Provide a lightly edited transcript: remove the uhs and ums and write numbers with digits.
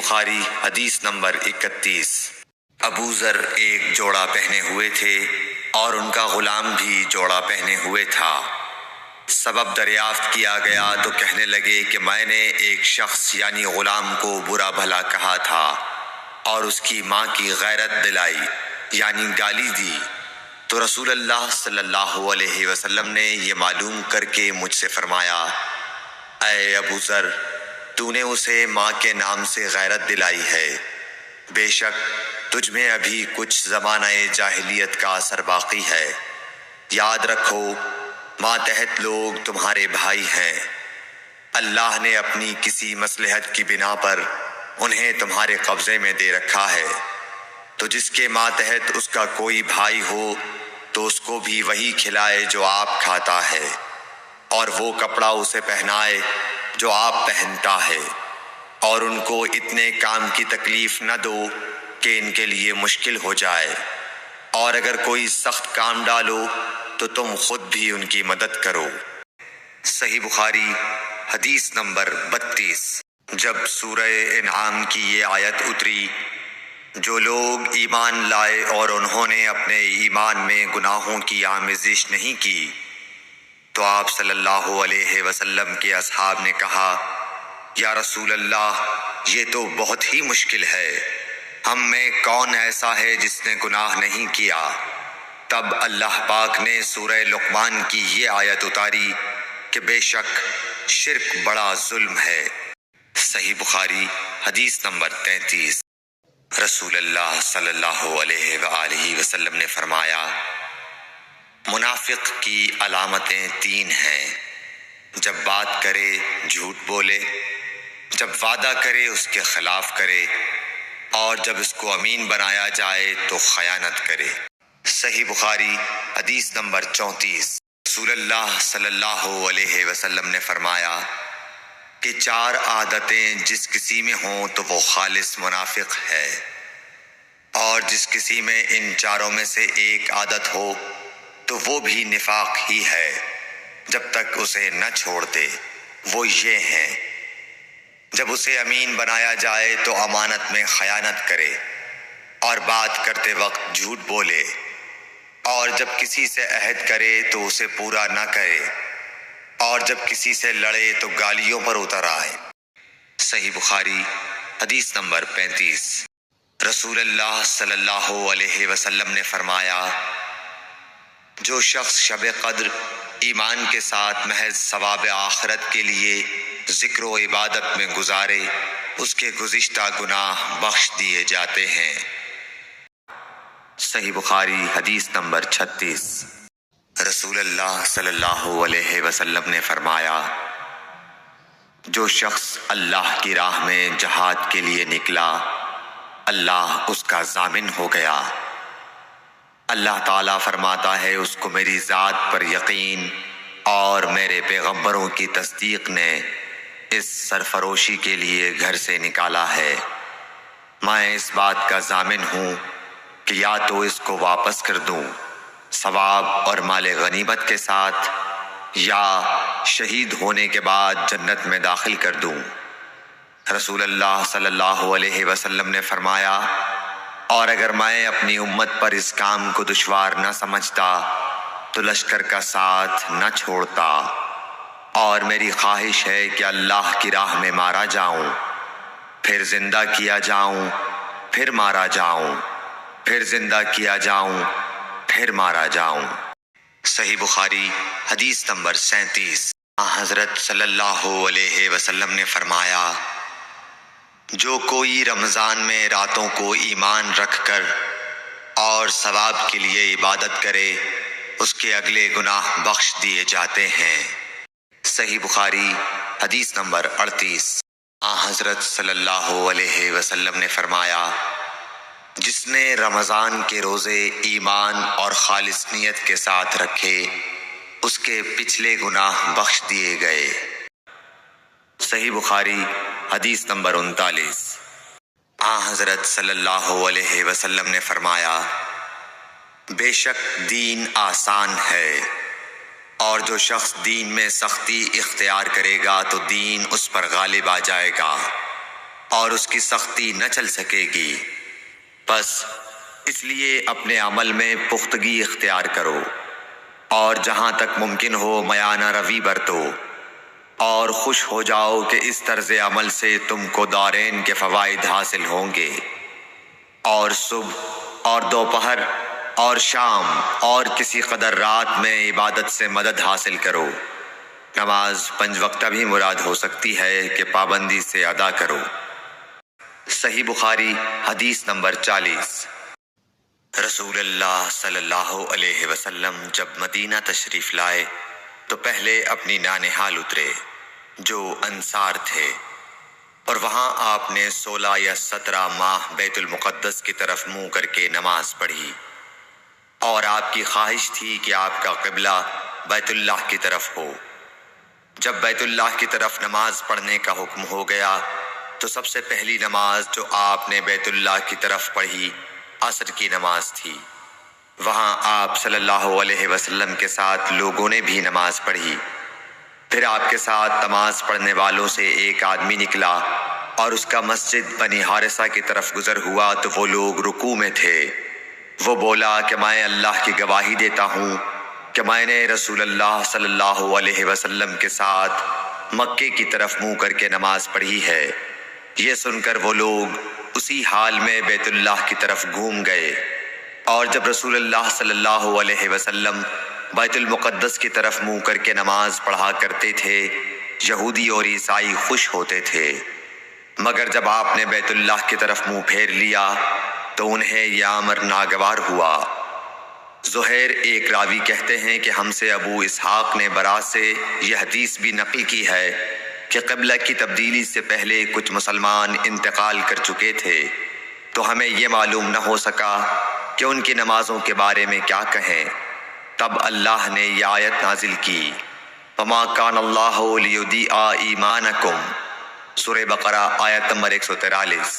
بخاری حدیث نمبر 31۔ ابو ذر ایک جوڑا پہنے ہوئے تھے اور ان کا غلام بھی جوڑا پہنے ہوئے تھا۔ سبب دریافت کیا گیا تو کہنے لگے کہ میں نے ایک شخص یعنی غلام کو برا بھلا کہا تھا اور اس کی ماں کی غیرت دلائی یعنی گالی دی، تو رسول اللہ صلی اللہ علیہ وسلم نے یہ معلوم کر کے مجھ سے فرمایا، اے ابو ذر، تو نے اسے ماں کے نام سے غیرت دلائی ہے، بے شک تجھ میں ابھی کچھ زمانہ جاہلیت کا اثر باقی ہے۔ یاد رکھو ماتحت لوگ تمہارے بھائی ہیں، اللہ نے اپنی کسی مصلحت کی بنا پر انہیں تمہارے قبضے میں دے رکھا ہے، تو جس کے ماتحت اس کا کوئی بھائی ہو تو اس کو بھی وہی کھلائے جو آپ کھاتا ہے، اور وہ کپڑا اسے پہنائے جو آپ پہنتا ہے، اور ان کو اتنے کام کی تکلیف نہ دو کہ ان کے لیے مشکل ہو جائے، اور اگر کوئی سخت کام ڈالو تو تم خود بھی ان کی مدد کرو۔ صحیح بخاری حدیث نمبر 32۔ جب سورہ انعام کی یہ آیت اتری، جو لوگ ایمان لائے اور انہوں نے اپنے ایمان میں گناہوں کی آمیزش نہیں کی، تو آپ صلی اللہ علیہ وسلم کے اصحاب نے کہا، یا رسول اللہ، یہ تو بہت ہی مشکل ہے، ہم میں کون ایسا ہے جس نے گناہ نہیں کیا؟ تب اللہ پاک نے سورہ لقمان کی یہ آیت اتاری کہ بے شک شرک بڑا ظلم ہے۔ صحیح بخاری حدیث نمبر 33۔ رسول اللہ صلی اللہ علیہ وآلہ وسلم نے فرمایا، منافق کی علامتیں 3 ہیں، جب بات کرے جھوٹ بولے، جب وعدہ کرے اس کے خلاف کرے، اور جب اس کو امین بنایا جائے تو خیانت کرے۔ صحیح بخاری حدیث نمبر 34۔ رسول اللہ صلی اللہ علیہ وسلم نے فرمایا کہ 4 عادتیں جس کسی میں ہوں تو وہ خالص منافق ہے، اور جس کسی میں ان 4 میں سے ایک عادت ہو تو وہ بھی نفاق ہی ہے جب تک اسے نہ چھوڑ دے۔ وہ یہ ہیں، جب اسے امین بنایا جائے تو امانت میں خیانت کرے، اور بات کرتے وقت جھوٹ بولے، اور جب کسی سے عہد کرے تو اسے پورا نہ کرے، اور جب کسی سے لڑے تو گالیوں پر اتر آئے۔ صحیح بخاری حدیث نمبر 35۔ رسول اللہ صلی اللہ علیہ وسلم نے فرمایا، جو شخص شب قدر ایمان کے ساتھ محض ثواب آخرت کے لیے ذکر و عبادت میں گزارے، اس کے گزشتہ گناہ بخش دیے جاتے ہیں۔ صحیح بخاری حدیث نمبر 36۔ رسول اللہ صلی اللہ علیہ وسلم نے فرمایا، جو شخص اللہ کی راہ میں جہاد کے لیے نکلا، اللہ اس کا ضامن ہو گیا۔ اللہ تعالیٰ فرماتا ہے، اس کو میری ذات پر یقین اور میرے پیغمبروں کی تصدیق نے اس سرفروشی کے لیے گھر سے نکالا ہے۔ میں اس بات کا ضامن ہوں کہ یا تو اس کو واپس کر دوں ثواب اور مال غنیمت کے ساتھ، یا شہید ہونے کے بعد جنت میں داخل کر دوں۔ رسول اللہ صلی اللہ علیہ وسلم نے فرمایا، اور اگر میں اپنی امت پر اس کام کو دشوار نہ سمجھتا تو لشکر کا ساتھ نہ چھوڑتا، اور میری خواہش ہے کہ اللہ کی راہ میں مارا جاؤں، پھر زندہ کیا جاؤں، پھر مارا جاؤں، پھر زندہ کیا جاؤں، پھر مارا جاؤں۔ صحیح بخاری حدیث نمبر 37۔ حضرت صلی اللہ علیہ وسلم نے فرمایا، جو کوئی رمضان میں راتوں کو ایمان رکھ کر اور ثواب کے لیے عبادت کرے، اس کے اگلے گناہ بخش دیے جاتے ہیں۔ صحیح بخاری حدیث نمبر 38۔ حضرت صلی اللہ علیہ وسلم نے فرمایا، جس نے رمضان کے روزے ایمان اور خالص نیت کے ساتھ رکھے، اس کے پچھلے گناہ بخش دیے گئے۔ صحیح بخاری حدیث نمبر 39۔ حضرت صلی اللہ علیہ وسلم نے فرمایا، بے شک دین آسان ہے، اور جو شخص دین میں سختی اختیار کرے گا تو دین اس پر غالب آ جائے گا، اور اس کی سختی نہ چل سکے گی۔ بس اس لیے اپنے عمل میں پختگی اختیار کرو اور جہاں تک ممکن ہو میانہ روی برتو، اور خوش ہو جاؤ کہ اس طرز عمل سے تم کو دارین کے فوائد حاصل ہوں گے۔ اور صبح اور دوپہر اور شام اور کسی قدر رات میں عبادت سے مدد حاصل کرو۔ نماز 5 وقتہ بھی مراد ہو سکتی ہے کہ پابندی سے ادا کرو۔ صحیح بخاری حدیث نمبر 40۔ رسول اللہ صلی اللہ علیہ وسلم جب مدینہ تشریف لائے تو پہلے اپنی نانہال اترے جو انصار تھے، اور وہاں آپ نے 16 یا 17 ماہ بیت المقدس کی طرف منہ کر کے نماز پڑھی، اور آپ کی خواہش تھی کہ آپ کا قبلہ بیت اللہ کی طرف ہو۔ جب بیت اللہ کی طرف نماز پڑھنے کا حکم ہو گیا تو سب سے پہلی نماز جو آپ نے بیت اللہ کی طرف پڑھی عصر کی نماز تھی۔ وہاں آپ صلی اللہ علیہ وسلم کے ساتھ لوگوں نے بھی نماز پڑھی۔ پھر آپ کے ساتھ نماز پڑھنے والوں سے ایک آدمی نکلا اور اس کا مسجد بنی حارثہ کی طرف گزر ہوا تو وہ لوگ رکوع میں تھے۔ وہ بولا کہ میں اللہ کی گواہی دیتا ہوں کہ میں نے رسول اللہ صلی اللہ علیہ وسلم کے ساتھ مکے کی طرف منہ کر کے نماز پڑھی ہے۔ یہ سن کر وہ لوگ اسی حال میں بیت اللہ کی طرف گھوم گئے، اور جب رسول اللہ صلی اللہ علیہ وسلم بیت المقدس کی طرف منہ کر کے نماز پڑھا کرتے تھے، یہودی اور عیسائی خوش ہوتے تھے، مگر جب آپ نے بیت اللہ کی طرف منہ پھیر لیا تو انہیں یہ امر ناگوار ہوا۔ زہیر ایک راوی کہتے ہیں کہ ہم سے ابو اسحاق نے برا سے یہ حدیث بھی نقل کی ہے کہ قبلہ کی تبدیلی سے پہلے کچھ مسلمان انتقال کر چکے تھے، تو ہمیں یہ معلوم نہ ہو سکا کہ ان کی نمازوں کے بارے میں کیا کہیں۔ تب اللہ نے یہ آیت نازل کی، وَمَا كَانَ اللَّهُ لِيُضِيعَ إِيمَانَكُمْ، سورہ بقرہ آیت نمبر 143۔